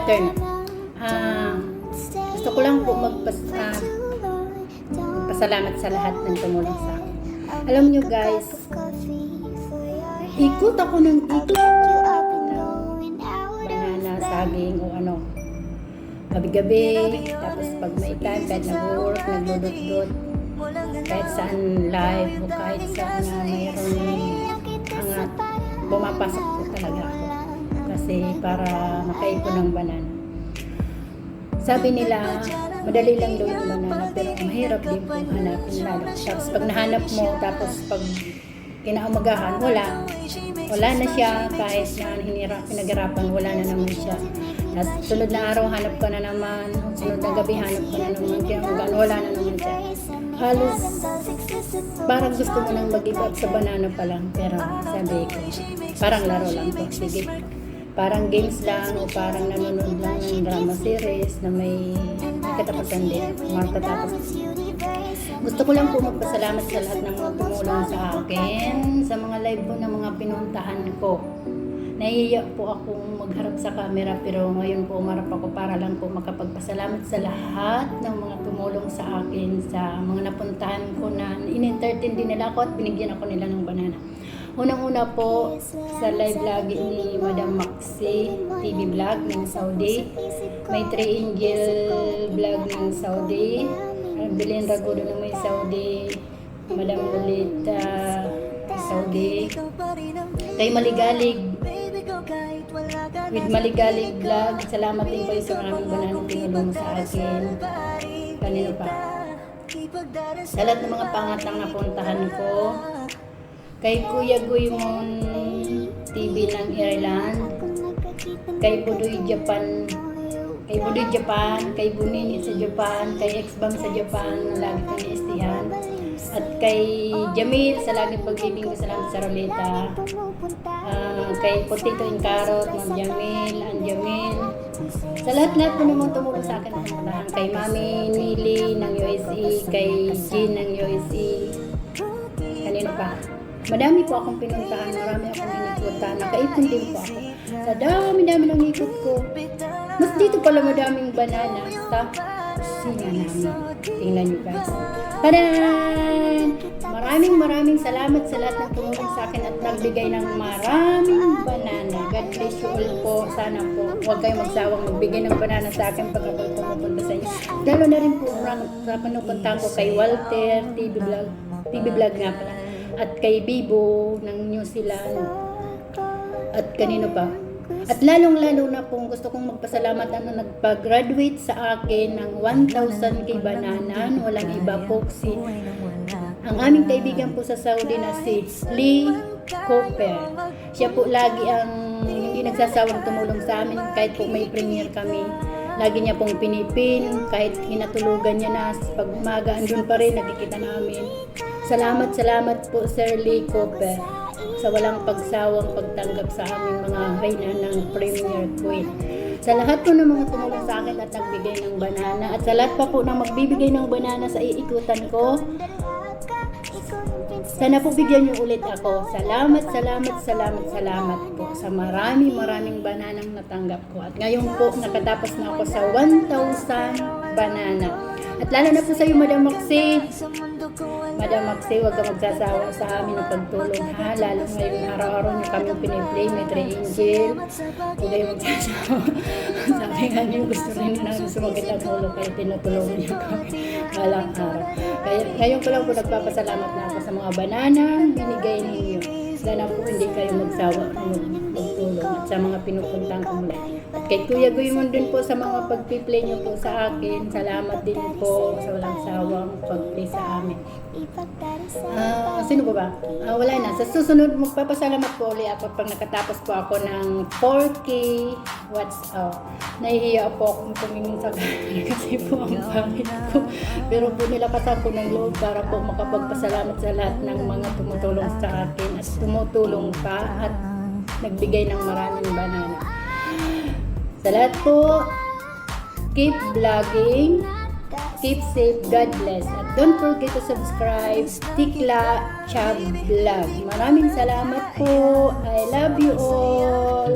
turn. Gusto ko lang po magpasalamat sa lahat ng tumulong sa akin. Alam nyo guys, ikot ako ng banana, saging o ano, gabi-gabi, tapos pag may time, kahit nag-work, nagludot-dot, kahit saan live o kahit saan na mayroong angat, pumapasok po talaga ako kasi para makaipon ng banana. Sabi nila, madali lang daw yung banana, pero mahirap din po hanapin lalo. Tapos pag nahanap mo, tapos pag kinaumagahan, wala na siya, kahit na pinaghirapan, wala na naman siya. At sunod na araw, hanap ka na naman, sunod na gabi, hanap ka na naman, kinaumagahan, wala na naman siya. Halos, parang gusto mo nang mag-give up sa banana pa lang, pero sabi ko, parang laro lang to, sige. Parang games lang o parang nanonood lang ng drama series na may katapusan din, matatapos. Gusto ko lang po magpasalamat sa lahat ng mga tumulong sa akin, sa mga live po na mga pinuntahan ko. Nahihiya po akong magharap sa camera, pero ngayon po umarap ako para lang po makapagpasalamat sa lahat ng mga tumulong sa akin, sa mga napuntahan ko na in-entertain din nila ako at binigyan ako nila ng banana. Unang-una po sa live lagi ni Madam Maxi TV Vlog ng Saudi, may 3 Angel Vlog ng Saudi, Belen Ragudo na may Saudi, Madam Lolita Saudi, kay Maligalig with Maligalig Vlog, salamat din po sa maraming banana tinulong sa akin. Kanino pa? Sa lahat ng mga pangatang napuntahan ko, kay Kuya Guymon TV ng Ireland, kay Budoy Japan, kay Bunin sa Japan, kay X-Bang sa Japan na lagi ko ni-istihan, at kay Jamil sa lagi pagbibinggo sa lang sa Roleta, kay Potato and Carrot, Ma'am Jamil, Ann Jamil, sa lahat-lahat po naman tumulong sa akin ng kay Mami Nili ng USA, kay Jean ng USA, kanino pa? Madami po akong pinuntahan, marami akong inikutan, nakaipon din po ako. Sa dami-dami ng ikot ko, mas dito pala madaming banana sa kusina namin. Tingnan nyo guys. Tadaan! Maraming salamat sa lahat ng tumulong sa akin at nagbigay ng maraming banana. God bless you all po. Sana po huwag kayong magsawang magbigay ng banana sa akin pag ako pumupunta sa inyo. Lalo na rin po sa panupuntahan ko kay Walter TV Vlog nga pala, at kay Bibo ng New Zealand, at kanino pa. At lalong-lalo na pong gusto kong magpasalamat na nagpa-graduate sa akin ng 1,000 kay banana, walang iba po si ang aming kaibigan po sa Saudi na si Lee Cooper. Siya po lagi ang hindi nagsasawang tumulong sa amin kahit po may premiere kami. Lagi niya pong pinipin, kahit hinatulugan niya na pag umaga, andun pa rin, nakikita namin. Salamat po Sir Lee Cooper sa walang pagsawang pagtanggap sa aming mga reyna ng Premier Queen. Sa lahat po ng mga tumulong sa akin at nagbigay ng banana, at sa lahat pa po ng magbibigay ng banana sa iikutan ko, sana po bigyan niyo ulit ako. Salamat po sa maraming bananang natanggap ko. At ngayon po nakatapos na ako sa 1,000 banana. At lalo na po sa iyo, Madam Maxi. Madam Maxi, huwag ka magsasawa sa amin ng pagtulong ha. Lalo ngayon araw-araw niyo kami piniplay, may 3 Angel. Huwag kayo magsasawa. Sabi nga niyo, gusto rin namin sumakit ang ulo, kaya tinutulungan niyo kami walang araw. Kaya ngayon ko lang po nagpapasalamat na ako sa mga banana binigay ninyo. Sana po hindi kayo magsawa magtulong at sa mga pinupuntang ko mula. At kay Kuya Guymon din po sa mga pagpiplay niyo po sa akin. Salamat din po sa walang sawang pagplay sa amin. Sino ba? Wala na. Sa susunod, magpapasalamat po ulit ako pag nakatapos po ako ng 4K watch out. Nahihiya po akong tumingin sa camera kasi po ang pangit ko. Pero po nilapasan ko ng loob para po makapagpasalamat sa lahat ng mga tumutulong sa akin at tumutulong pa at nagbigay ng maraming banana. Sa lahat po, keep vlogging, keep safe, God bless. At don't forget to subscribe, Tikla Chab Vlog. Maraming salamat po. I love you all.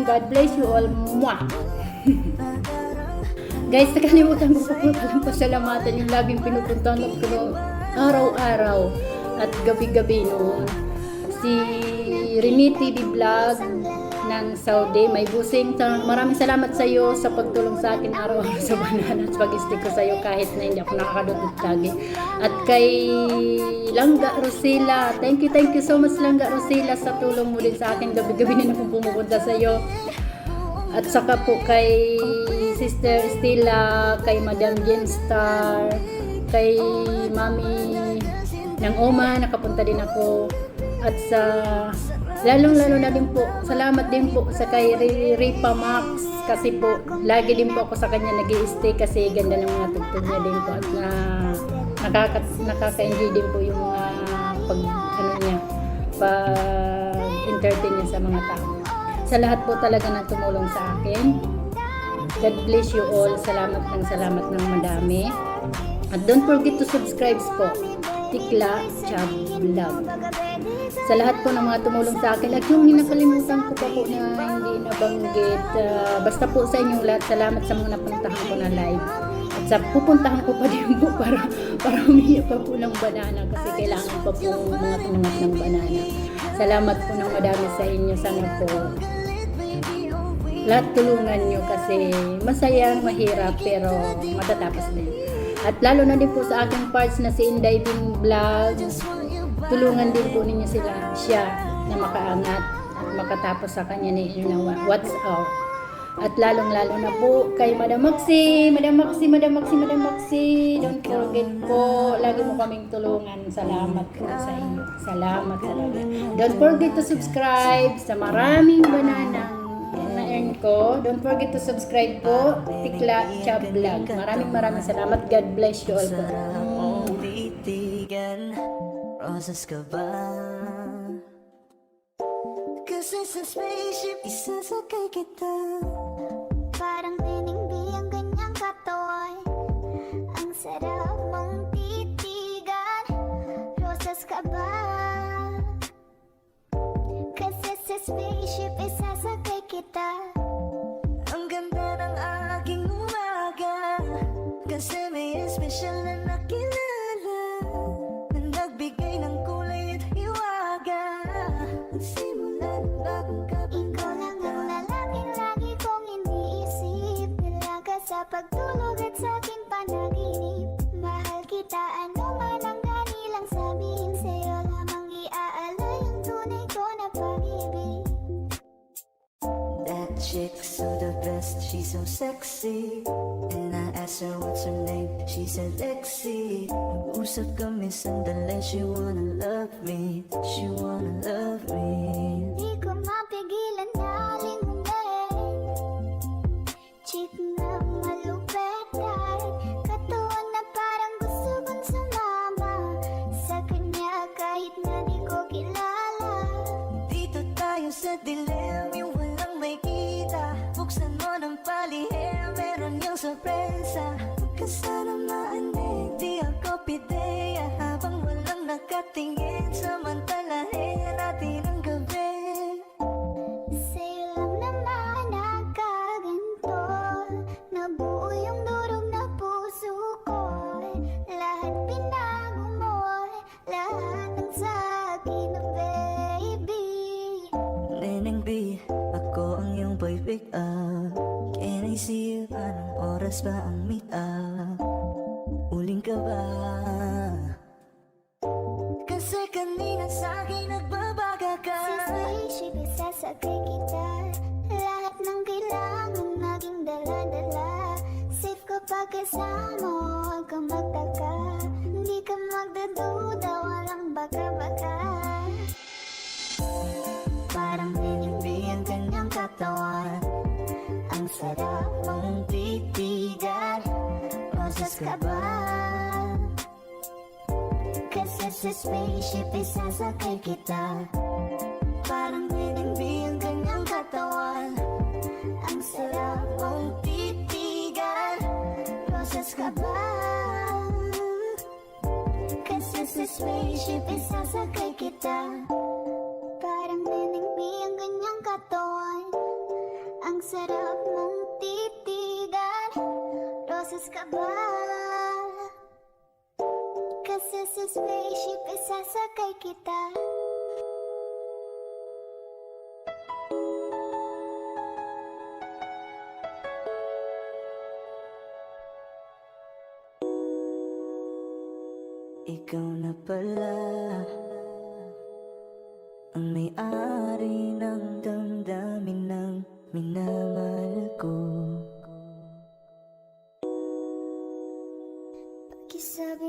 God bless you all. Mwah! Guys, nakalimutan ko pa po palang pasalamatan yung laging pinupuntahan ko araw-araw at gabi-gabi noon. Si Remy TV Vlog ng Saudi, may busing. Maraming salamat sa iyo sa pagtulong sa akin araw-araw sa banana at pag-stick ko sa iyo kahit na hindi ako nakakadudod lagi. At kay Langga Rosila, thank you so much Langga Rosila sa tulong mo din sa akin. Gabi-gabi na akong pumupunta sa iyo. At saka po kay Sister Stella, kay Madam Jenstar, kay Mami ng Oma, nakapunta din ako. At sa lalong-lalo na din po, salamat din po sa kay Ripa Max kasi po lagi din po ako sa kanya nag-i-stay kasi ganda ng mga tugtog niya din po at nakaka-enjoy din po yung mga pag-entertain niya sa mga tao. Sa lahat po talaga na tumulong sa akin. God bless you all. Salamat ng madami. At don't forget to subscribe po. Tikla Chab Vlog. Sa lahat po ng mga tumulong sa akin. At yung hinakalimutan ko pa po na hindi nabanggit. Basta po sa inyong lahat. Salamat sa mga napuntahan ko na live. At sa pupuntahan ko pa din po para humingi pa po ng banana. Kasi kailangan pa po mga tumangat ng banana. Salamat po ng madami sa inyo. Sana po lahat tulungan nyo kasi masayang, mahirap pero matatapos din. At lalo na din po sa aking parts na si Inday Bing Vlog, tulungan din po ninyo siya na makaangat at makatapos sa kanya ni What's Up. At lalong-lalo na po kay Madam Maxi, don't forget po, lagi mo kaming tulungan. Salamat po sa inyo. Salamat talaga. Don't forget to subscribe sa maraming banana na-earn ko. Don't forget to subscribe po. Tikla Chab Vlog. Maraming salamat. God bless you all po. Rosas ka ba? Kasi sa spaceship isasakay kita. Parang tiningbi ang ganyang katawan. Ang sarap mong titigan. Rosas ka ba? Kasi sa spaceship isasakay kita. Ang ganda ng aking umaga. Kasi may espesyal na nakilala na nagbigay ng kulay at hiwaga. Simula ng bagong Ikaw lang ang lalaking lagi kong iniisip. Nilaga sa pagtulog at sa aking panaginip. Mahal kita, ano man ang kanilang sabihin. Sa'yo lamang iaalay ang tunay ko na pag-ibig. That chick so the best, she's so sexy. And I asked her what's her name, she said Lexi. Nag-usap kami sandali, she wanna love me. Di ko mapigilan na lingunin. Chick na malupet at katawan na parang gusto kong sumama sa kanya kahit na di ko kilala. Dito tayo sa dilim, yung walang may kita. Buksan mo ng palihim, meron yung sorpresa. Magkasalamaan di ako pideya. Habang walang nakatingin, samantalahin natin ang gabi. Sa'yo lang naman nagkaganto. Nabuo yung durog na puso ko. Lahat pinago mo, lahat ng sa'kin, baby. Neneng B, ako ang iyong boy pick up. Can I see you? Anong oras ba ang meet up? Uling ka ba? Kasi kanina sa'kin nagbabaga ka. Sa spaceship isasakay kita. Lahat ng kailangan naging dala-dala. Safe kapag kasama, huwag kang magtaka. Hindi ka magdaduda, walang baka-baka. Parang tinimbi ang kanyang katawan. Ang sarap mong titigan. Rosas ka ba? Kasi sa spaceship isasakay kita. Parang tinimbi ang kanyang katawan. Ang sarap mong titigan. Rosas ka ba? Kasi sa spaceship isasakay kita. Parang tinimbi ang kanyang katawan. Ang sarap mong titigan. Roses ka ba? Kasi sa spaceship isasakay kita. Ikaw na pala ang may-ari ng damdamin ng minamahal ko. Pakisabi